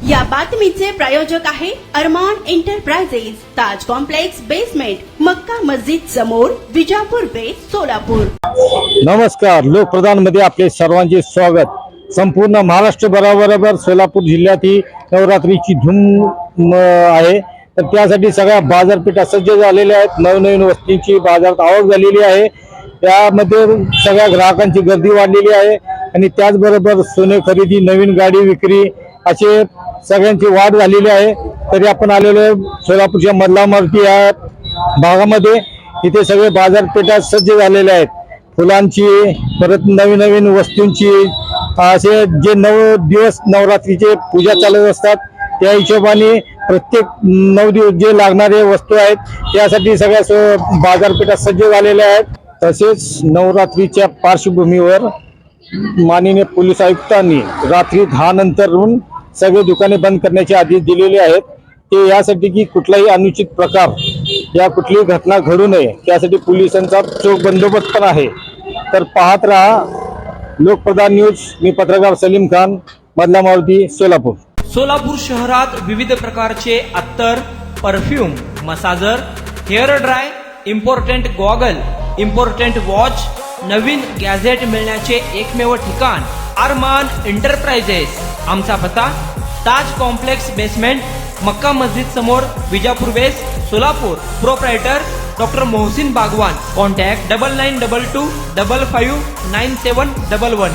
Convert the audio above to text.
या बातमीचे प्रायोजक आहे अरमान एंटरप्राइजेस, ताज कॉम्प्लेक्स बेसमेंट, मक्का मस्जिद समोर, विजापूर बेस, सोलापूर। नमस्कार, लोकप्रधान मध्ये आपले सर्वांचे स्वागत। संपूर्ण महाराष्ट्र बरोबर सोलापूर जिल्ह्यात ही नवरात्रीची धूम आहे। तर त्यासाठी सगळ्या बाजारपेठा सज्ज झालेल्या आहेत। नवनवीन वस्तूंची बाजारात आवक झालेली आहे। त्यामध्ये सगळ्या ग्राहकांची गर्दी वाढलेली आहे आणि त्याचबरोबर सोने खरेदी, नवीन गाडी विक्री असे सगळ्यांची वाढ झालेली आहे। तरी आपण आलेलो सोलापूरच्या मधलामर्ती या भागामध्ये, इथे सगळे बाजारपेठा सज्ज झालेल्या आहेत। फुलांची, परत नवीन नवीन वस्तूंची, असे जे 9 दिवस नवरात्रीचे पूजा चालत असतात त्या हिशोबाने प्रत्येक 9 दिवस जे लागणारे वस्तू आहेत त्यासाठी सगळ्या बाजारपेठा सज्ज झालेल्या आहेत। तसेच नवरात्रीच्या पार्श्वभूमीवर माननीय पोलीस आयुक्तांनी रात्री 10 नंतरून सगळे दुकाने बंद करण्याचे आदेश दिलेले आहेत। ते यासाठी की कुठलाही अनुचित प्रकार या कुठलीही घटना घडू नये त्यासाठी पोलिसांचा चोख बंदोबस्त पण आहे। तर पाहत रहा लोकप्रधान न्यूज। मी पत्रकार सलीम खान, मधला मारुती, सोलापूर। सोलापूर शहरात विविध प्रकारचे अत्तर, perfume, massager, hair dry, important goggle, important watch, नवीन गॅझेट मिळण्याचे एकमेव ठिकाण अरमान एंटरप्राइजेस। आमचा पत्ता ताज कॉम्प्लेक्स बेसमेंट, मक्का मस्जिद समोर, विजापूर बेस, Solapur. Proprietor doctor Mohsin Bagwan. Contact 9922 55 9711।